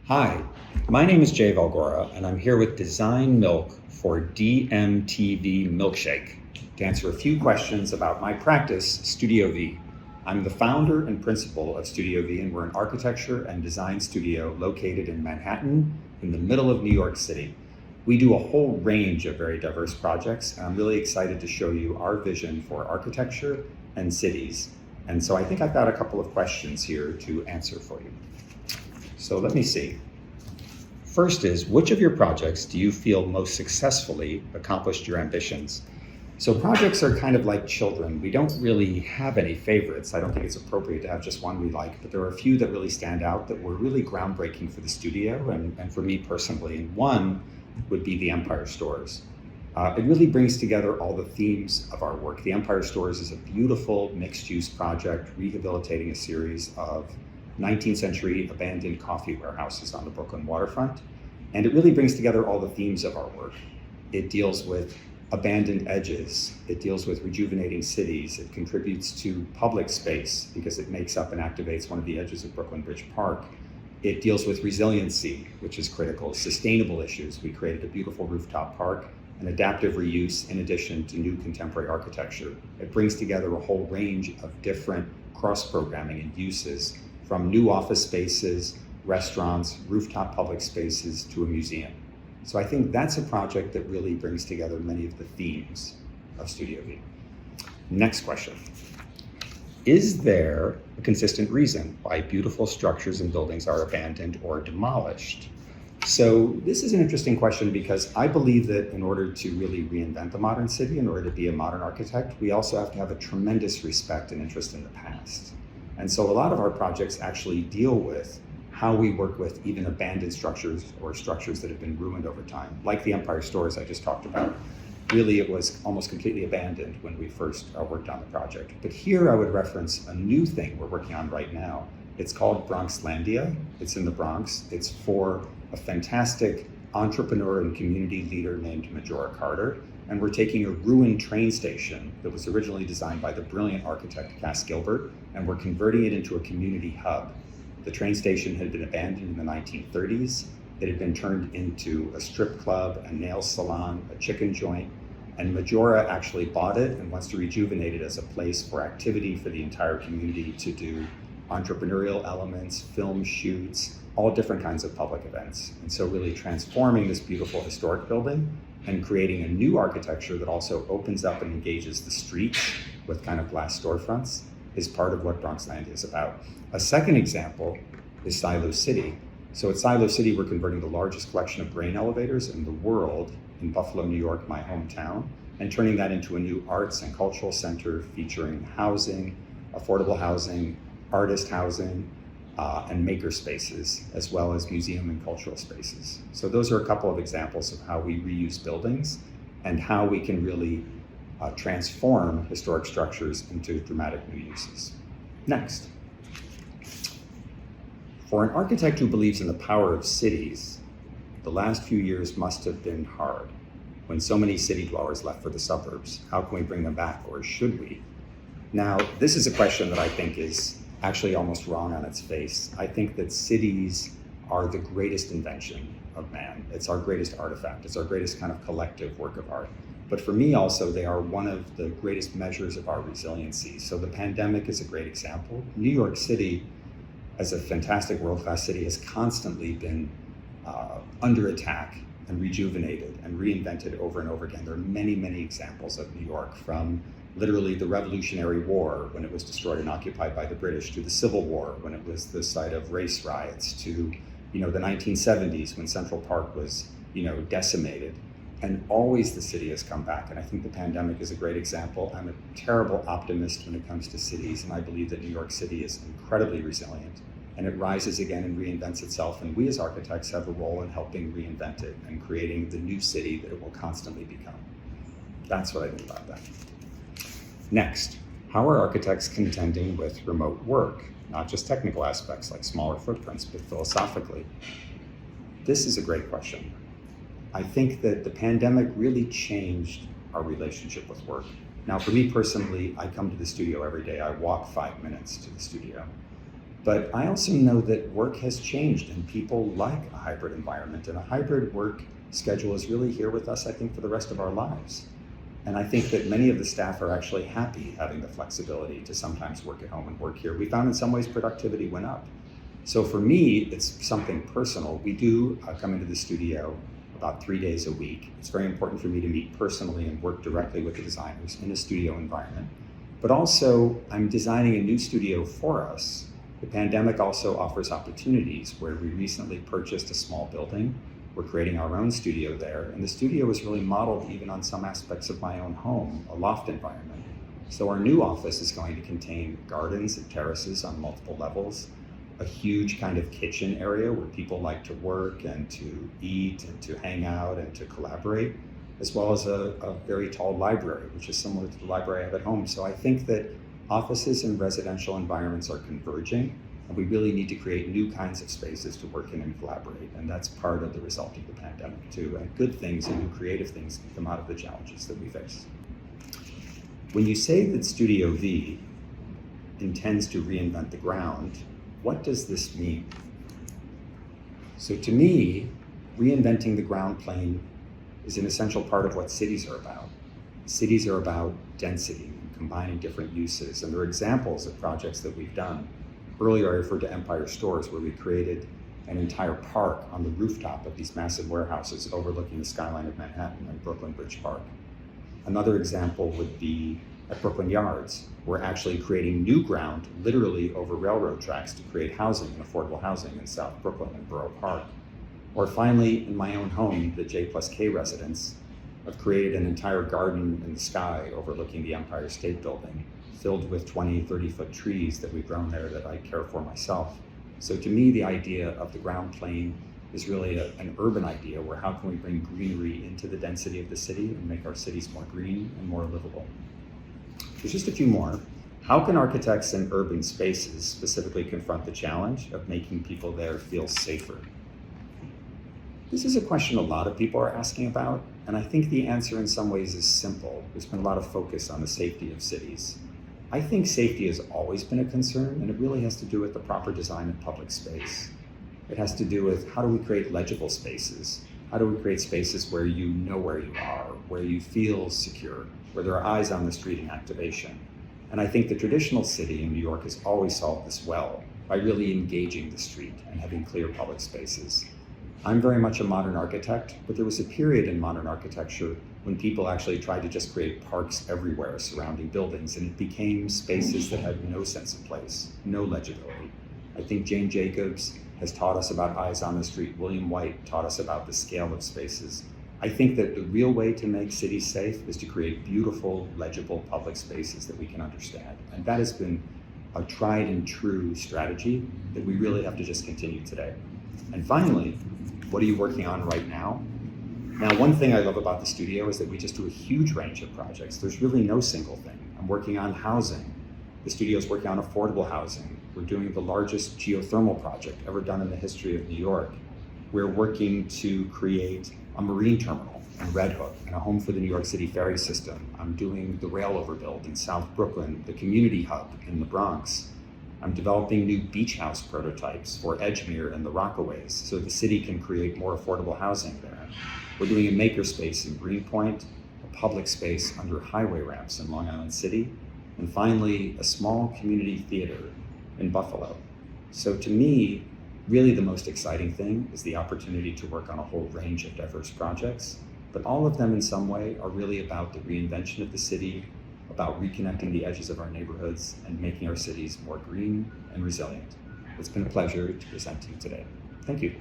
Hi, my name is Jay Valgora, and I'm here with Design Milk for DMTV Milkshake to answer a few questions about my practice, Studio V. I'm the founder and principal of Studio V, and we're an architecture and design studio located in Manhattan, in the middle of New York City. We do a whole range of very diverse projects, and I'm really excited to show you our vision for architecture and cities. And so I think I've got a couple of questions here to answer for you. So let me see. First is, which of your projects do you feel most successfully accomplished your ambitions? So projects are kind of like children. We don't really have any favorites. I don't think it's appropriate to have just one we like, but there are a few that really stand out that were really groundbreaking for the studio and for me personally. And one would be the Empire Stores. It really brings together all the themes of our work. The Empire Stores is a beautiful mixed-use project rehabilitating a series of 19th century abandoned coffee warehouses on the Brooklyn waterfront. And it really brings together all the themes of our work. It deals with abandoned edges. It deals with rejuvenating cities. It contributes to public space because it makes up and activates one of the edges of Brooklyn Bridge Park. It deals with resiliency, which is critical, sustainable issues. We created a beautiful rooftop park and adaptive reuse in addition to new contemporary architecture. It brings together a whole range of different cross-programming and uses, from new office spaces, restaurants, rooftop public spaces, to a museum. So I think that's a project that really brings together many of the themes of Studio V. Next question. Is there a consistent reason why beautiful structures and buildings are abandoned or demolished? So this is an interesting question because I believe that in order to really reinvent the modern city, in order to be a modern architect, we also have to have a tremendous respect and interest in the past. And so a lot of our projects actually deal with how we work with even abandoned structures or structures that have been ruined over time, like the Empire Stores I just talked about. Really, it was almost completely abandoned when we first worked on the project. But here I would reference a new thing we're working on right now. It's called Bronxlandia. It's in the Bronx. It's for a fantastic entrepreneur and community leader named Majora Carter. And we're taking a ruined train station that was originally designed by the brilliant architect Cass Gilbert, and we're converting it into a community hub. The train station had been abandoned in the 1930s. It had been turned into a strip club, a nail salon, a chicken joint, and Majora actually bought it and wants to rejuvenate it as a place for activity for the entire community to do entrepreneurial elements, film shoots, all different kinds of public events. And so really transforming this beautiful historic building and creating a new architecture that also opens up and engages the streets with kind of glass storefronts is part of what Bronxlandia is about. A second example is Silo City. So at Silo City, we're converting the largest collection of grain elevators in the world in Buffalo, New York, my hometown, and turning that into a new arts and cultural center featuring housing, affordable housing, artist housing, and maker spaces, as well as museum and cultural spaces. So those are a couple of examples of how we reuse buildings and how we can really transform historic structures into dramatic new uses. Next. For an architect who believes in the power of cities, the last few years must have been hard. When so many city dwellers left for the suburbs, how can we bring them back, or should we? Now, this is a question that I think is actually almost wrong on its face. I think that cities are the greatest invention of man. It's our greatest artifact. It's our greatest kind of collective work of art. But for me also, they are one of the greatest measures of our resiliency. So the pandemic is a great example. New York City, as a fantastic world-class city, has constantly been under attack and rejuvenated and reinvented over and over again. There are many, many examples of New York, from literally the Revolutionary War, when it was destroyed and occupied by the British, to the Civil War, when it was the site of race riots, to the 1970s, when Central Park was decimated. And always the city has come back. And I think the pandemic is a great example. I'm a terrible optimist when it comes to cities, and I believe that New York City is incredibly resilient, and it rises again and reinvents itself. And we as architects have a role in helping reinvent it and creating the new city that it will constantly become. That's what I think about that. Next, how are architects contending with remote work? Not just technical aspects like smaller footprints, but philosophically. This is a great question. I think that the pandemic really changed our relationship with work. Now, for me personally, I come to the studio every day. I walk 5 minutes to the studio. But I also know that work has changed and people like a hybrid environment, and a hybrid work schedule is really here with us, I think, for the rest of our lives. And I think that many of the staff are actually happy having the flexibility to sometimes work at home and work here. We found in some ways productivity went up. So for me, it's something personal. We do come into the studio about 3 days a week. It's very important for me to meet personally and work directly with the designers in a studio environment. But also, I'm designing a new studio for us. The pandemic also offers opportunities where we recently purchased a small building. We're creating our own studio there, and the studio is really modeled even on some aspects of my own home, a loft environment. So our new office is going to contain gardens and terraces on multiple levels, a huge kind of kitchen area where people like to work and to eat and to hang out and to collaborate, as well as a very tall library, which is similar to the library I have at home. So I think that offices and residential environments are converging, and we really need to create new kinds of spaces to work in and collaborate. And that's part of the result of the pandemic too. And good things and new creative things come out of the challenges that we face. When you say that Studio V intends to reinvent the ground, what does this mean? So to me, reinventing the ground plane is an essential part of what cities are about. Cities are about density and combining different uses, and there are examples of projects that we've done. Earlier, I referred to Empire Stores, where we created an entire park on the rooftop of these massive warehouses overlooking the skyline of Manhattan and Brooklyn Bridge Park. Another example would be at Brooklyn Yards. We're actually creating new ground literally over railroad tracks to create housing and affordable housing in South Brooklyn and Borough Park. Or finally, in my own home, the J+K residence, I've created an entire garden in the sky overlooking the Empire State Building, filled with 20, 30-foot trees that we've grown there that I care for myself. So to me, the idea of the ground plane is really an urban idea where how can we bring greenery into the density of the city and make our cities more green and more livable. There's just a few more. How can architects in urban spaces specifically confront the challenge of making people there feel safer? This is a question a lot of people are asking about, and I think the answer in some ways is simple. There's been a lot of focus on the safety of cities. I think safety has always been a concern, and it really has to do with the proper design of public space. It has to do with how do we create legible spaces? How do we create spaces where you know where you are, where you feel secure, where there are eyes on the street and activation? And I think the traditional city in New York has always solved this well by really engaging the street and having clear public spaces. I'm very much a modern architect, but there was a period in modern architecture when people actually tried to just create parks everywhere surrounding buildings, and it became spaces that had no sense of place, no legibility. I think Jane Jacobs has taught us about eyes on the street. William White taught us about the scale of spaces. I think that the real way to make cities safe is to create beautiful, legible public spaces that we can understand. And that has been a tried and true strategy that we really have to just continue today. And finally, what are you working on right now? Now, one thing I love about the studio is that we just do a huge range of projects. There's really no single thing. I'm working on housing. The studio's working on affordable housing. We're doing the largest geothermal project ever done in the history of New York. We're working to create a marine terminal in Red Hook and a home for the New York City ferry system. I'm doing the rail overbuild in South Brooklyn, the community hub in the Bronx. I'm developing new beach house prototypes for Edgemere and the Rockaways so the city can create more affordable housing there. We're doing a makerspace in Greenpoint, a public space under highway ramps in Long Island City, and finally, a small community theater in Buffalo. So to me, really the most exciting thing is the opportunity to work on a whole range of diverse projects, but all of them in some way are really about the reinvention of the city, about reconnecting the edges of our neighborhoods and making our cities more green and resilient. It's been a pleasure to present to you today. Thank you.